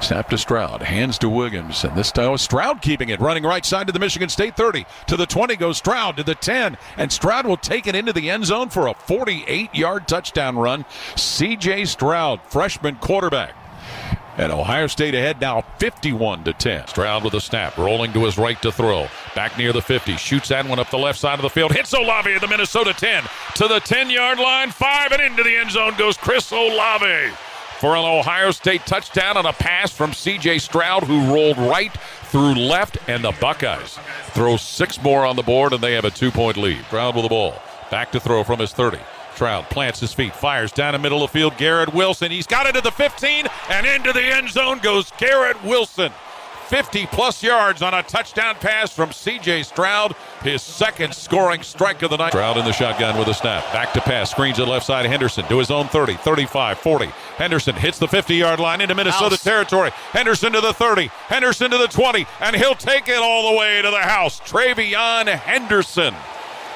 Snap to Stroud, hands to Williams, and this time Stroud keeping it, running right side to the Michigan State 30. To the 20 goes Stroud, to the 10, and Stroud will take it into the end zone for a 48-yard touchdown run. C.J. Stroud, freshman quarterback. And Ohio State ahead now 51-10. Stroud with a snap, rolling to his right to throw. Back near the 50, shoots that one up the left side of the field. Hits Olave at the Minnesota 10. To the 10-yard line, 5, and into the end zone goes Chris Olave for an Ohio State touchdown on a pass from C.J. Stroud, who rolled right through left, and the Buckeyes throw 6 more on the board, and they have a 2-point lead. Stroud with the ball. Back to throw from his 30. Stroud plants his feet, fires down the middle of the field. Garrett Wilson, he's got it at the 15, and into the end zone goes Garrett Wilson. 50-plus yards on a touchdown pass from C.J. Stroud, his second scoring strike of the night. Stroud in the shotgun with a snap. Back to pass, screens at left side. Henderson to his own 30, 35, 40. Henderson hits the 50-yard line into Minnesota territory. Henderson to the 30, Henderson to the 20, and he'll take it all the way to the house. Travion Henderson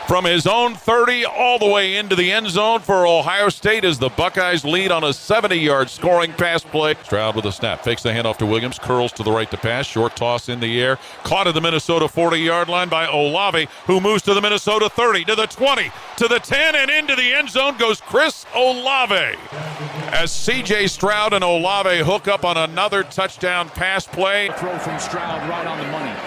from his own 30 all the way into the end zone for Ohio State as the Buckeyes lead on a 70-yard scoring pass play. Stroud with a snap, fakes the handoff to Williams, curls to the right to pass, short toss in the air, caught at the Minnesota 40-yard line by Olave, who moves to the Minnesota 30, to the 20, to the 10, and into the end zone goes Chris Olave. As C.J. Stroud and Olave hook up on another touchdown pass play. Throw from Stroud right on the money.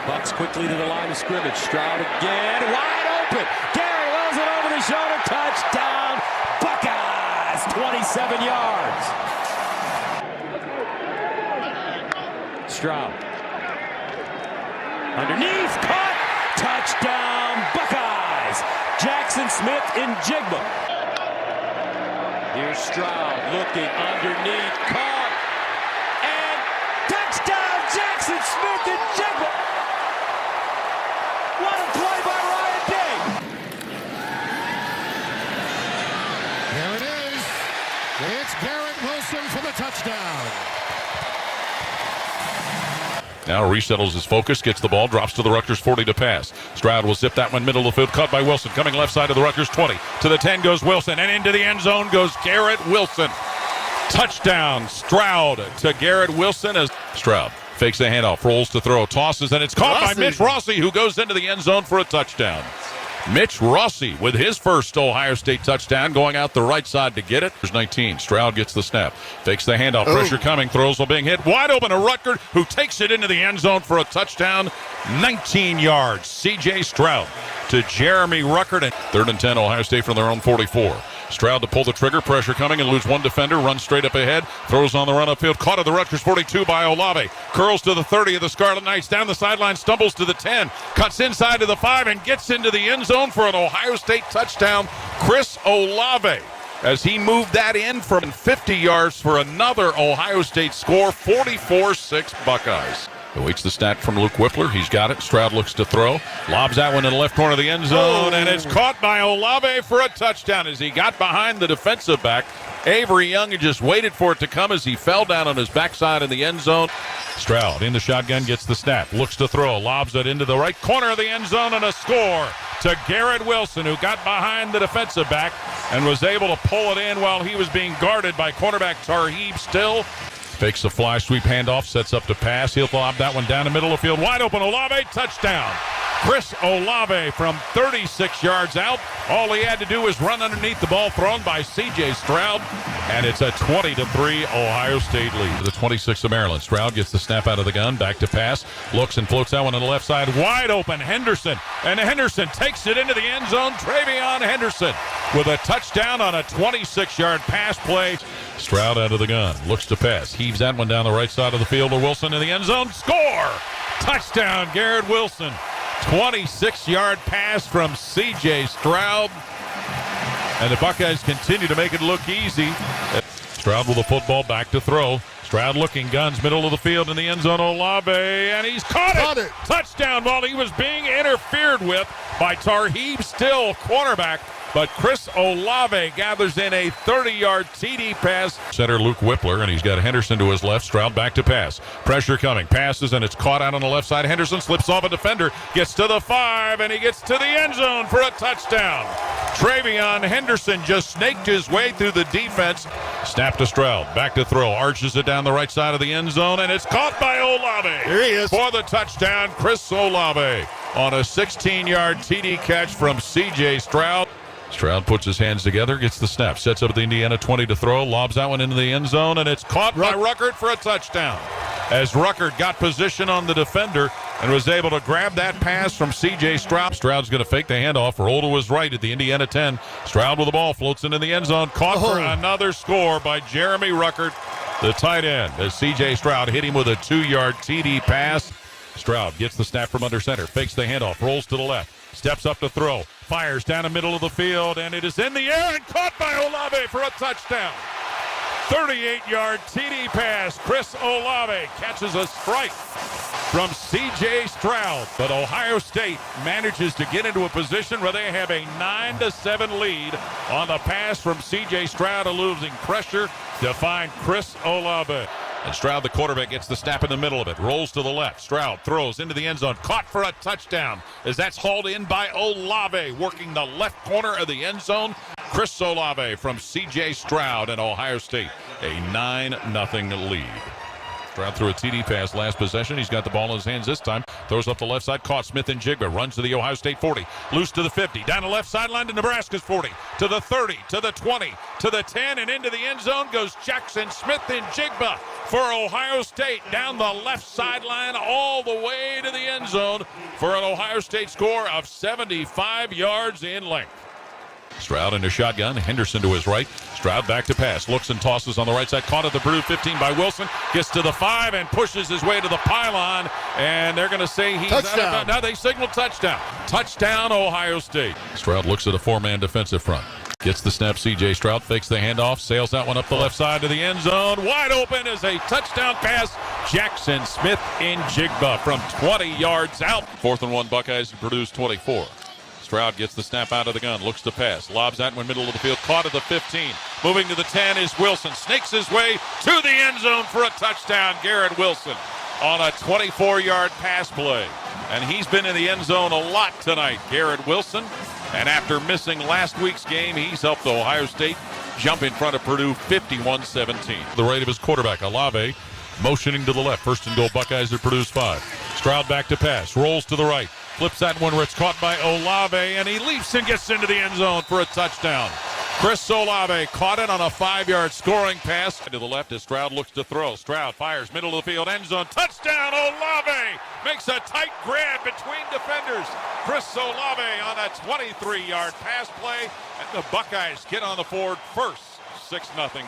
Bucks quickly to the line of scrimmage. Stroud again, wide open. Garrett Wilson over the shoulder, touchdown. Buckeyes, 27 yards. Stroud. Underneath, caught. Touchdown, Buckeyes. Jackson Smith in Jigba. Here's Stroud looking underneath, caught. And touchdown, Jackson Smith in Jigba. What a play by Ryan Day. There it is. It's Garrett Wilson for the touchdown. Now resettles his focus, gets the ball, drops to the Rutgers 40 to pass. Stroud will zip that one middle of the field, caught by Wilson. Coming left side of the Rutgers 20. To the 10 goes Wilson, and into the end zone goes Garrett Wilson. Touchdown, Stroud to Garrett Wilson as Stroud fakes the handoff, rolls to throw, tosses, and it's caught by Mitch Rossi, who goes into the end zone for a touchdown. Mitch Rossi with his first Ohio State touchdown, going out the right side to get it. There's 19. Stroud gets the snap, fakes the handoff, pressure coming, throws while being hit. Wide open to Rutgers, who takes it into the end zone for a touchdown. 19 yards. C.J. Stroud to Jeremy Ruckert. And 3rd and 10, Ohio State from their own 44. Stroud to pull the trigger, pressure coming, and lose one defender, runs straight up ahead, throws on the run upfield, caught at the Rutgers 42 by Olave, curls to the 30 of the Scarlet Knights, down the sideline, stumbles to the 10, cuts inside to the 5, and gets into the end zone for an Ohio State touchdown. Chris Olave, as he moved that in from 50 yards for another Ohio State score, 44-6 Buckeyes. Awaits the snap from Luke Whippler. He's got it. Stroud looks to throw. Lobs that one in the left corner of the end zone, and it's caught by Olave for a touchdown as he got behind the defensive back. Avery Young just waited for it to come as he fell down on his backside in the end zone. Stroud in the shotgun, gets the snap, looks to throw, lobs it into the right corner of the end zone, and a score to Garrett Wilson, who got behind the defensive back and was able to pull it in while he was being guarded by cornerback Tarheeb Still. Fakes a fly sweep handoff, sets up to pass. He'll lob that one down the middle of the field. Wide open, Olave, touchdown. Chris Olave from 36 yards out. All he had to do was run underneath the ball thrown by C.J. Stroud, and it's a 20-3 Ohio State lead. The 26 of Maryland. Stroud gets the snap out of the gun, back to pass, looks and floats that one on the left side. Wide open, Henderson, and Henderson takes it into the end zone. Travion Henderson with a touchdown on a 26-yard pass play. Stroud out of the gun, looks to pass, heaves that one down the right side of the field to Wilson in the end zone. Score! Touchdown, Garrett Wilson. 26-yard pass from C.J. Stroud. And the Buckeyes continue to make it look easy. Stroud with the football, back to throw. Stroud looking, guns, middle of the field in the end zone. Olave, and he's caught it. Touchdown while he was being interfered with by Tarheeb Still, cornerback. But Chris Olave gathers in a 30-yard TD pass. Center Luke Whippler, and he's got Henderson to his left. Stroud back to pass. Pressure coming. Passes, and it's caught out on the left side. Henderson slips off a defender, gets to the 5, and he gets to the end zone for a touchdown. Travion Henderson just snaked his way through the defense. Snap to Stroud. Back to throw. Arches it down the right side of the end zone, and it's caught by Olave. Here he is. For the touchdown, Chris Olave on a 16-yard TD catch from C.J. Stroud. Stroud puts his hands together, gets the snap, sets up the Indiana 20 to throw, lobs that one into the end zone, and it's caught by Rutgers for a touchdown. As Rutgers got position on the defender and was able to grab that pass from C.J. Stroud. Stroud's going to fake the handoff, roll to his right at the Indiana 10. Stroud with the ball, floats into the end zone, caught for another score by Jeremy Rutgers, the tight end, as C.J. Stroud hit him with a 2-yard TD pass. Stroud gets the snap from under center, fakes the handoff, rolls to the left, steps up to throw, fires down the middle of the field, and it is in the air and caught by Olave for a touchdown. 38-yard TD pass. Chris Olave catches a strike from C.J. Stroud, but Ohio State manages to get into a position where they have a 9-7 lead on the pass from C.J. Stroud, losing pressure to find Chris Olave. And Stroud, the quarterback, gets the snap in the middle of it, rolls to the left. Stroud throws into the end zone, caught for a touchdown as that's hauled in by Olave, working the left corner of the end zone. Chris Olave from C.J. Stroud and Ohio State, a 9-0 lead. Stroud threw a TD pass last possession. He's got the ball in his hands this time. Throws up the left side, caught Smith-Njigba, runs to the Ohio State 40, loose to the 50, down the left sideline to Nebraska's 40, to the 30, to the 20, to the 10, and into the end zone goes Jackson Smith-Njigba for Ohio State, down the left sideline all the way to the end zone for an Ohio State score of 75 yards in length. Stroud into shotgun, Henderson to his right. Stroud back to pass, looks and tosses on the right side, caught at the Purdue 15 by Wilson, gets to the 5 and pushes his way to the pylon, and they're going to say he's touchdown. Now they signal touchdown. Touchdown, Ohio State. Stroud looks at a 4-man defensive front. Gets the snap, C.J. Stroud fakes the handoff, sails that one up the left side to the end zone. Wide open is a touchdown pass. Jackson Smith-Njigba from 20 yards out. 4th and 1 Buckeyes at Purdue's 24. Stroud gets the snap out of the gun, looks to pass, lobs that one middle of the field, caught at the 15. Moving to the 10 is Wilson, snakes his way to the end zone for a touchdown. Garrett Wilson on a 24-yard pass play. And he's been in the end zone a lot tonight, Garrett Wilson. And after missing last week's game, he's helped Ohio State jump in front of Purdue 51-17. The right of his quarterback, Olave, motioning to the left. 1st and goal, Buckeyes at Purdue's 5. Stroud back to pass, rolls to the right. Flips that one where it's caught by Olave, and he leaps and gets into the end zone for a touchdown. Chris Olave caught it on a 5-yard scoring pass. To the left as Stroud looks to throw. Stroud fires, middle of the field, end zone. Touchdown, Olave! Makes a tight grab between defenders. Chris Olave on a 23-yard pass play, and the Buckeyes get on the board first. 6-0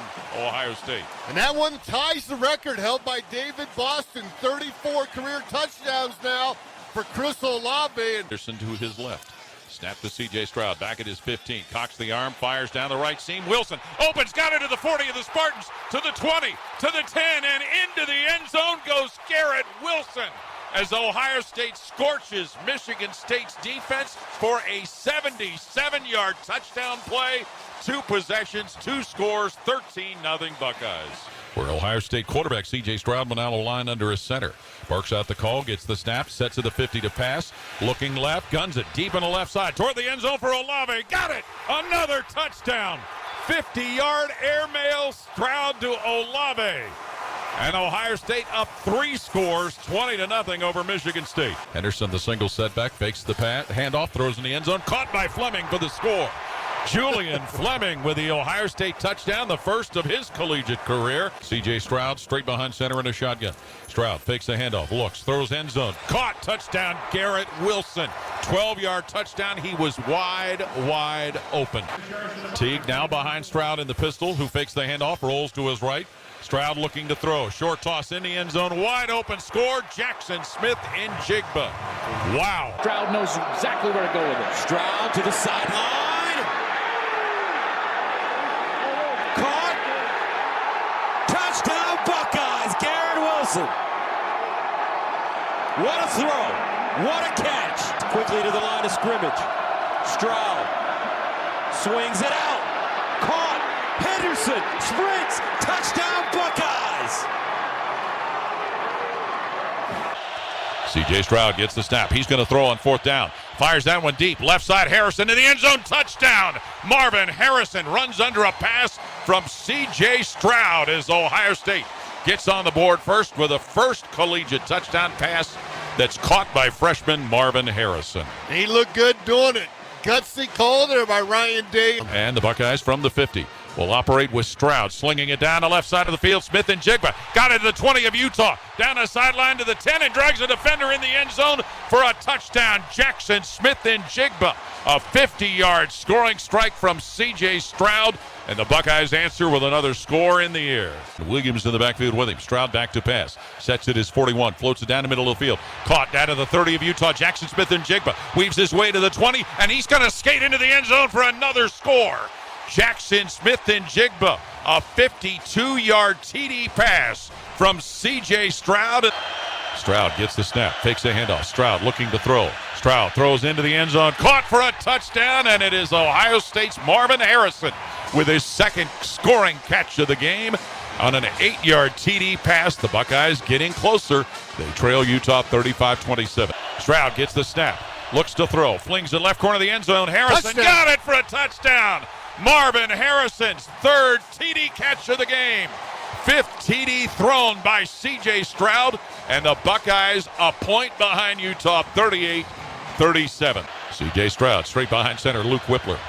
Ohio State. And that one ties the record held by David Boston. 34 career touchdowns now for Chris Olave. Anderson to his left. Snap to C.J. Stroud back at his 15. Cocks the arm, fires down the right seam. Wilson opens, got it to the 40 of the Spartans, to the 20, to the 10, and into the end zone goes Garrett Wilson as Ohio State scorches Michigan State's defense for a 77-yard touchdown play. 2 possessions, 2 scores, 13-0 Buckeyes. Where Ohio State quarterback C.J. Stroud will now line under his center. Barks out the call, gets the snap, sets to the 50 to pass. Looking left, guns it deep on the left side. Toward the end zone for Olave. Got it! Another touchdown. 50-yard airmail, Stroud to Olave. And Ohio State up 3 scores, 20-0 over Michigan State. Henderson, the single setback, fakes the pass, handoff, throws in the end zone. Caught by Fleming for the score. Julian Fleming with the Ohio State touchdown, the first of his collegiate career. C.J. Stroud straight behind center in a shotgun. Stroud fakes the handoff, looks, throws end zone. Caught, touchdown, Garrett Wilson. 12-yard touchdown. He was wide open. Teague now behind Stroud in the pistol, who fakes the handoff, rolls to his right. Stroud looking to throw. Short toss in the end zone. Wide open score. Jackson Smith-Njigba. Wow. Stroud knows exactly where to go with it. Stroud to the sideline. Caught. Touchdown Buckeyes. Garrett Wilson. What a throw. What a catch. Quickly to the line of scrimmage. Stroud swings it out. Caught. Henderson sprints. Touchdown Buckeyes. C.J. Stroud gets the snap. He's going to throw on 4th down. Fires that one deep. Left side, Harrison to the end zone. Touchdown. Marvin Harrison runs under a pass from C.J. Stroud as Ohio State gets on the board first with a first collegiate touchdown pass that's caught by freshman Marvin Harrison. He looked good doing it. Gutsy call there by Ryan Day. And the Buckeyes from the 50 will operate with Stroud, slinging it down the left side of the field. Smith and Jigba got it to the 20 of Utah. Down the sideline to the 10 and drags a defender in the end zone for a touchdown. Jackson Smith and Jigba. A 50-yard scoring strike from C.J. Stroud. And the Buckeyes answer with another score in the air. Williams in the backfield with him. Stroud back to pass. Sets it as 41. Floats it down the middle of the field. Caught down to the 30 of Utah. Jackson Smith and Jigba weaves his way to the 20. And he's going to skate into the end zone for another score. Jackson Smith and Jigba. A 52-yard TD pass from C.J. Stroud. Stroud gets the snap. Takes a handoff. Stroud looking to throw. Stroud throws into the end zone. Caught for a touchdown. And it is Ohio State's Marvin Harrison with his second scoring catch of the game on an 8-yard TD pass. The Buckeyes getting closer. They trail Utah 35-27. Stroud gets the snap. Looks to throw. Flings it left corner of the end zone. Harrison got it for a touchdown. Marvin Harrison's third TD catch of the game. Fifth TD thrown by C.J. Stroud. And the Buckeyes a point behind Utah, 38-37. C.J. Stroud straight behind center, Luke Whippler.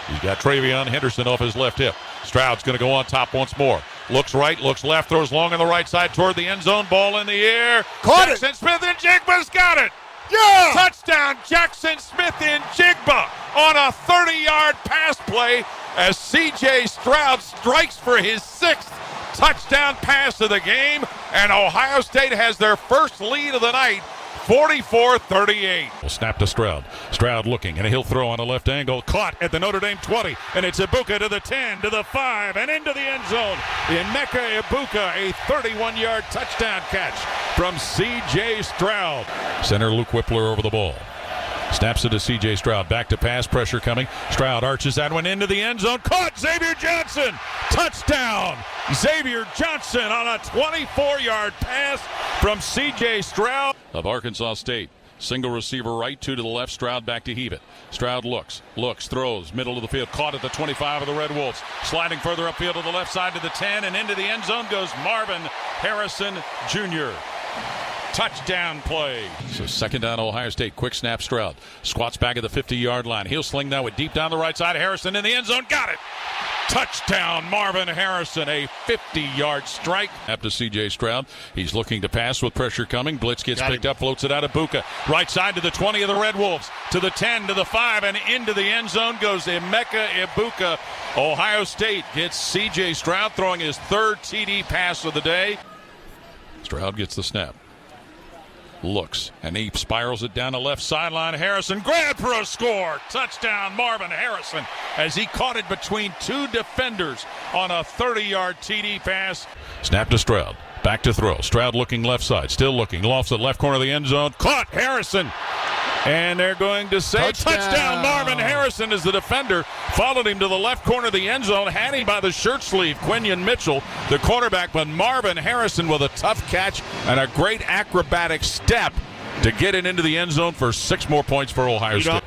He's got Travion Henderson off his left hip. Stroud's going to go on top once more. Looks right, looks left, throws long on the right side toward the end zone. Ball in the air. Caught Jackson it. Smith and Jigba's got it. Yeah! Touchdown, Jackson Smith and Jigba on a 30-yard pass play as C.J. Stroud strikes for his sixth touchdown pass of the game, and Ohio State has their first lead of the night, 44-38. We'll snap to Stroud. Stroud looking, and he'll throw on a left angle. Caught at the Notre Dame 20, and it's Ibuka to the 10, to the 5, and into the end zone. Emeka Ibuka, a 31-yard touchdown catch from C.J. Stroud. Center Luke Whippler over the ball. Snaps it to C.J. Stroud. Back to pass. Pressure coming. Stroud arches that one into the end zone. Caught. Xavier Johnson. Touchdown. Xavier Johnson on a 24-yard pass from C.J. Stroud of Arkansas State. Single receiver right, two to the left. Stroud back to heave it. Stroud looks, throws, middle of the field. Caught at the 25 of the Red Wolves. Sliding further upfield to the left side to the 10, and into the end zone goes Marvin Harrison Jr. Touchdown play. So second down, Ohio State. Quick snap, Stroud. Squats back at the 50-yard line. He'll sling that with deep down the right side. Harrison in the end zone. Got it. Touchdown, Marvin Harrison. A 50-yard strike. After C.J. Stroud. He's looking to pass with pressure coming. Blitz gets picked up, floats it out of Ibuka. Right side to the 20 of the Red Wolves. To the 10, to the 5, and into the end zone goes Emeka Ibuka. Ohio State gets C.J. Stroud throwing his third TD pass of the day. Stroud gets the snap. Looks, and he spirals it down the left sideline. Harrison grabbed for a score. Touchdown, Marvin Harrison, as he caught it between two defenders on a 30-yard TD pass. Snap to Stroud. Back to throw. Stroud looking left side. Still looking. Lofts at left corner of the end zone. Caught. Harrison. And they're going to say touchdown. Marvin Harrison is the defender. Followed him to the left corner of the end zone. Had him by the shirt sleeve. Quinion Mitchell, the cornerback. But Marvin Harrison with a tough catch and a great acrobatic step to get it into the end zone for 6 more points for Ohio State.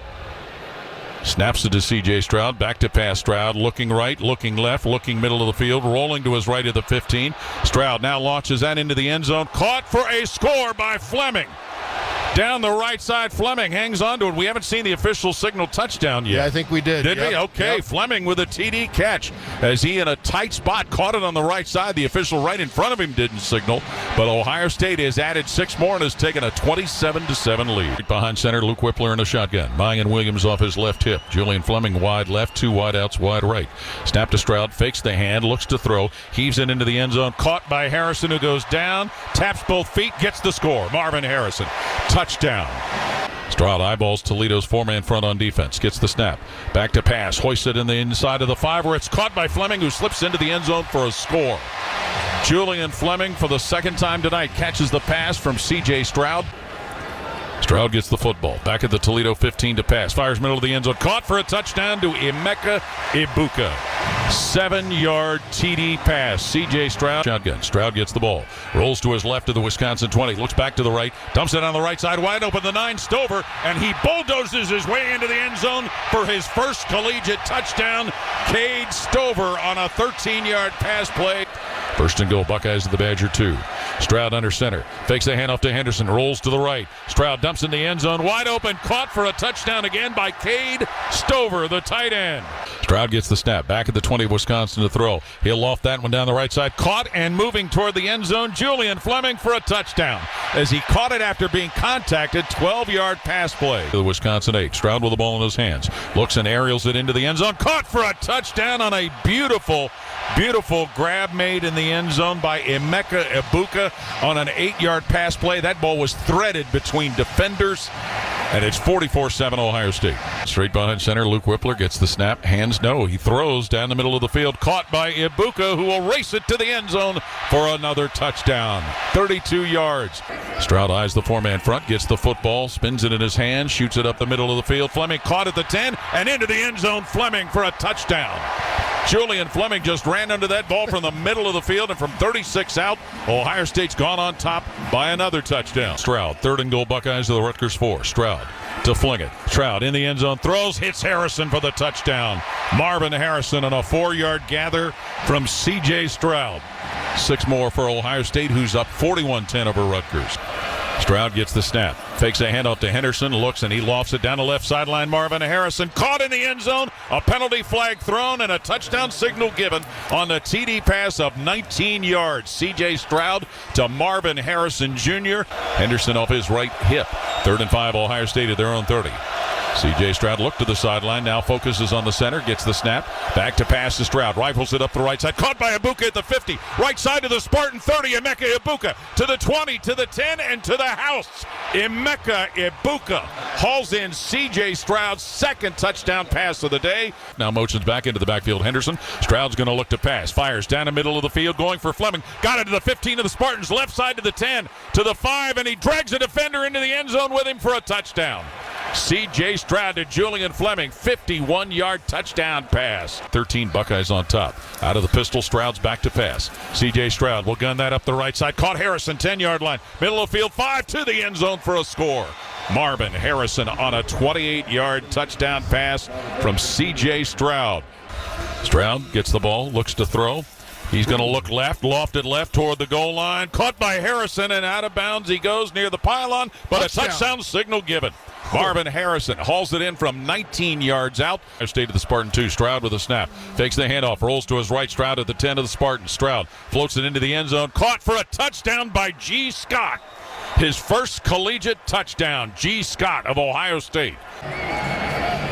Snaps it to C.J. Stroud. Back to pass. Stroud looking right, looking left, looking middle of the field, rolling to his right at the 15. Stroud now launches that into the end zone. Caught for a score by Fleming. Down the right side, Fleming hangs on to it. We haven't seen the official signal touchdown yet. Yeah, I think we did. Did we? Okay, Fleming with a TD catch as he in a tight spot caught it on the right side. The official right in front of him didn't signal, but Ohio State has added 6 more and has taken a 27-7 lead. Behind center, Luke Whippler in a shotgun. Mayan Williams off his left hip. Julian Fleming wide left, 2 wide outs, wide right. Snap to Stroud, fakes the hand, looks to throw, heaves it into the end zone. Caught by Harrison, who goes down, taps both feet, gets the score. Marvin Harrison. Touchdown. Stroud eyeballs Toledo's 4-man front on defense. Gets the snap. Back to pass. Hoists it in the inside of the 5 where it's caught by Fleming, who slips into the end zone for a score. Julian Fleming, for the second time tonight, catches the pass from C.J. Stroud. Stroud gets the football. Back at the Toledo 15 to pass. Fires middle of the end zone. Caught for a touchdown to Emeka Egbuka. 7-yard TD pass. C.J. Stroud. Shotgun. Stroud gets the ball. Rolls to his left to the Wisconsin 20. Looks back to the right. Dumps it on the right side. Wide open. The 9. Stover. And he bulldozes his way into the end zone for his first collegiate touchdown. Cade Stover on a 13-yard pass play. First and goal. Buckeyes at the Badger 2. Stroud under center. Fakes a handoff to Henderson. Rolls to the right. Stroud dumps in the end zone. Wide open. Caught for a touchdown again by Cade Stover, the tight end. Stroud gets the snap. Back at the 20 of Wisconsin to throw. He'll loft that one down the right side. Caught and moving toward the end zone. Julian Fleming for a touchdown. As he caught it after being contacted. 12-yard pass play. The Wisconsin 8. Stroud with the ball in his hands. Looks and aerials it into the end zone. Caught for a touchdown on a beautiful grab made in the end zone by Emeka Egbuka on an 8-yard pass play. That ball was threaded between defenders, and it's 44-7 Ohio State. Straight behind center, Luke Whippler gets the snap. Hands no. He throws down the middle of the field. Caught by Egbuka, who will race it to the end zone for another touchdown. 32 yards. Stroud eyes the 4-man front, gets the football, spins it in his hand, shoots it up the middle of the field. Fleming caught at the 10 and into the end zone. Fleming for a touchdown. Julian Fleming just ran under that ball from the middle of the field, and from 36 out, Ohio State's gone on top by another touchdown. Stroud, 3rd and goal, Buckeyes to the Rutgers 4. Stroud to fling it. Stroud in the end zone, throws, hits Harrison for the touchdown. Marvin Harrison on a 4-yard gather from C.J. Stroud. 6 more for Ohio State, who's up 41-10 over Rutgers. Stroud gets the snap. Fakes a handoff to Henderson. Looks and he lofts it down the left sideline. Marvin Harrison caught in the end zone. A penalty flag thrown and a touchdown signal given on the TD pass of 19 yards. C.J. Stroud to Marvin Harrison Jr. Henderson off his right hip. 3rd and 5, Ohio State at their own 30. C.J. Stroud looked to the sideline, now focuses on the center, gets the snap, back to pass to Stroud, rifles it up the right side, caught by Egbuka at the 50, right side to the Spartan 30, Emeka Egbuka to the 20, to the 10, and to the house. Emeka Egbuka hauls in C.J. Stroud's 2nd touchdown pass of the day. Now motions back into the backfield. Henderson. Stroud's going to look to pass, fires down the middle of the field, going for Fleming, got it to the 15 of the Spartans, left side to the 10, to the 5, and he drags a defender into the end zone with him for a touchdown. C.J. Stroud to Julian Fleming, 51-yard touchdown pass. 13 Buckeyes on top. Out of the pistol, Stroud's back to pass. C.J. Stroud will gun that up the right side. Caught Harrison, 10-yard line. Middle of the field, 5 to the end zone for a score. Marvin Harrison on a 28-yard touchdown pass from C.J. Stroud. Stroud gets the ball, looks to throw. He's going to look left, lofted left toward the goal line. Caught by Harrison and out of bounds he goes near the pylon, but a touchdown signal given. Marvin Harrison hauls it in from 19 yards out. State of the Spartan 2. Stroud with a snap. Takes the handoff. Rolls to his right. Stroud at the 10 of the Spartans. Stroud floats it into the end zone. Caught for a touchdown by G. Scott. His first collegiate touchdown. G. Scott of Ohio State.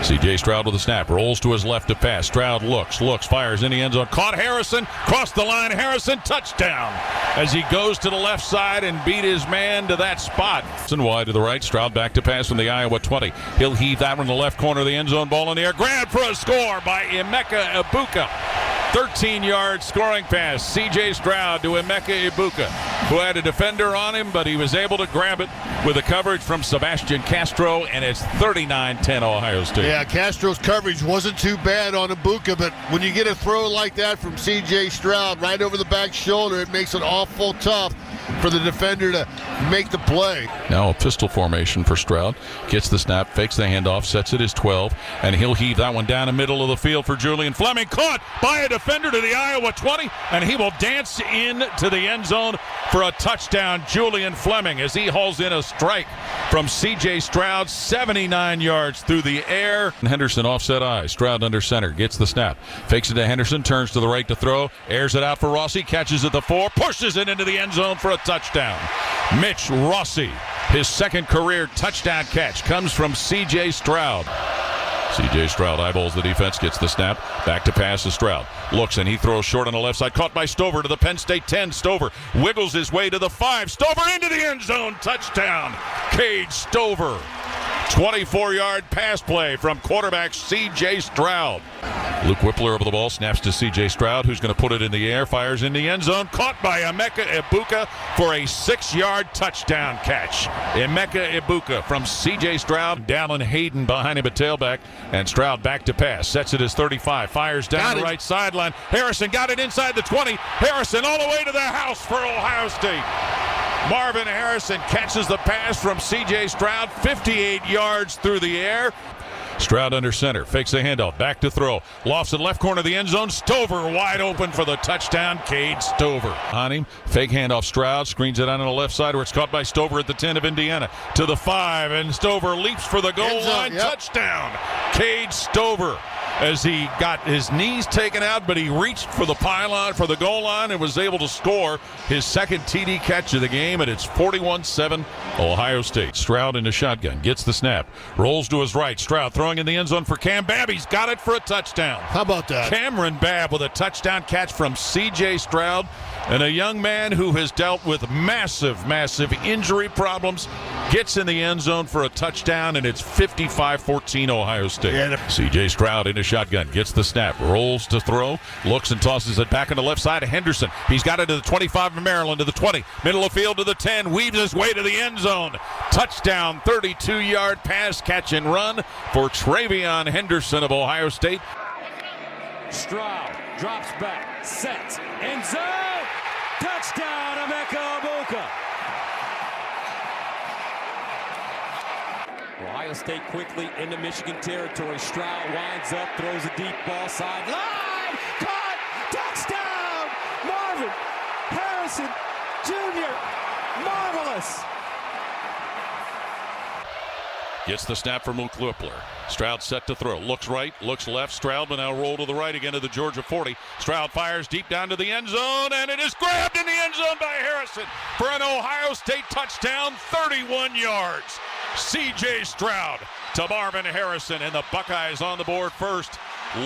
C.J. Stroud with a snap. Rolls to his left to pass. Stroud looks, fires in the end zone. Caught Harrison. Crossed the line. Harrison, touchdown. As he goes to the left side and beat his man to that spot. And wide to the right. Stroud back to pass from the Iowa 20. He'll heave that one in the left corner of the end zone. Ball in the air. Grab for a score by Emeka Egbuka. 13-yard scoring pass. C.J. Stroud to Emeka Egbuka, who had a defender on him, but he was able to grab it with a coverage from Sebastian Castro, and it's 39-10 Ohio State. Yeah, Castro's coverage wasn't too bad on Egbuka, but when you get a throw like that from C.J. Stroud right over the back shoulder, it makes it awful tough for the defender to make the play. Now a pistol formation for Stroud. Gets the snap, fakes the handoff, sets it as 12, and he'll heave that one down the middle of the field for Julian Fleming. Caught by a defender to the Iowa 20, and he will dance in to the end zone for a touchdown. Julian Fleming, as he hauls in a strike from C.J. Stroud, 79 yards through the air. Henderson offset eye. Stroud under center, gets the snap, fakes it to Henderson, turns to the right to throw, airs it out for Rossi, catches at the 4, pushes it into the end zone for a touchdown. Mitch Rossi, his 2nd career touchdown catch comes from C.J. Stroud. C.J. Stroud eyeballs the defense, gets the snap, back to pass to Stroud. Looks and he throws short on the left side, caught by Stover to the Penn State 10. Stover wiggles his way to the 5. Stover into the end zone, touchdown. Cade Stover. 24-yard pass play from quarterback C.J. Stroud. Luke Whippler over the ball, snaps to C.J. Stroud, who's going to put it in the air, fires in the end zone, caught by Emeka Egbuka for a 6-yard touchdown catch. Emeka Egbuka from C.J. Stroud, Dallin Hayden behind him at tailback, and Stroud back to pass, sets it as 35, fires down the right sideline. Harrison got it inside the 20. Harrison all the way to the house for Ohio State. Marvin Harrison catches the pass from C.J. Stroud, 58 yards through the air. Stroud under center, fakes a handoff, back to throw. Lofts in left corner of the end zone. Stover wide open for the touchdown. Cade Stover on him. Fake handoff, Stroud screens it out on the left side where it's caught by Stover at the 10 of Indiana. To the 5, and Stover leaps for the goal line. Touchdown. Cade Stover, as he got his knees taken out, but he reached for the pylon, for the goal line, and was able to score his second TD catch of the game, and it's 41-7 Ohio State. Stroud in the shotgun, gets the snap, rolls to his right. Stroud throwing in the end zone for Cam Babb. He's got it for a touchdown. How about that? Cameron Babb with a touchdown catch from C.J. Stroud, and a young man who has dealt with massive injury problems gets in the end zone for a touchdown, and it's 55-14 Ohio State. C.J. Stroud in a shotgun, gets the snap, rolls to throw, looks and tosses it back on the left side to Henderson. He's got it to the 25 of Maryland, to the 20, middle of field to the 10, weaves his way to the end zone. Touchdown, 32-yard pass, catch and run for Travion Henderson of Ohio State. Stroud drops back, sets, end zone, touchdown, Emeka Egbuka. Ohio State quickly into Michigan territory. Stroud winds up, throws a deep ball sideline, caught, touchdown, Marvin Harrison Jr., marvelous. Gets the snap from Luke Whippler. Stroud set to throw. Looks right, looks left. Stroud will now roll to the right again to the Georgia 40. Stroud fires deep down to the end zone, and it is grabbed in the end zone by Harrison for an Ohio State touchdown, 31 yards. C.J. Stroud to Marvin Harrison, and the Buckeyes on the board first,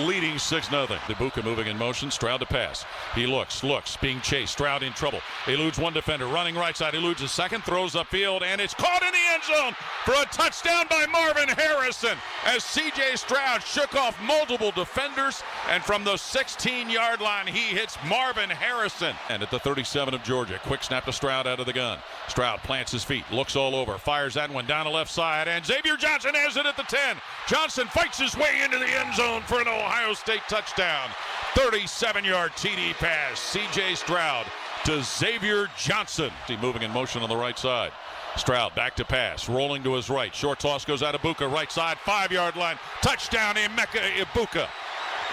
leading 6-0. Egbuka moving in motion. Stroud to pass. He looks, being chased. Stroud in trouble. Eludes one defender, running right side. Eludes a second, throws upfield, and it's caught in the end zone for a touchdown by Marvin Harrison as C.J. Stroud shook off multiple defenders, and from the 16-yard line, he hits Marvin Harrison. And at the 37 of Georgia, quick snap to Stroud out of the gun. Stroud plants his feet, looks all over, fires that one down the left side, and Xavier Johnson has it at the 10. Johnson fights his way into the end zone for an Ohio State touchdown. 37-yard TD pass. C.J. Stroud to Xavier Johnson. He moving in motion on the right side. Stroud back to pass, rolling to his right. Short toss goes out of Egbuka, right side, 5-yard line. Touchdown, Emeka Egbuka,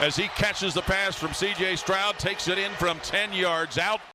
as he catches the pass from C.J. Stroud, takes it in from 10 yards out.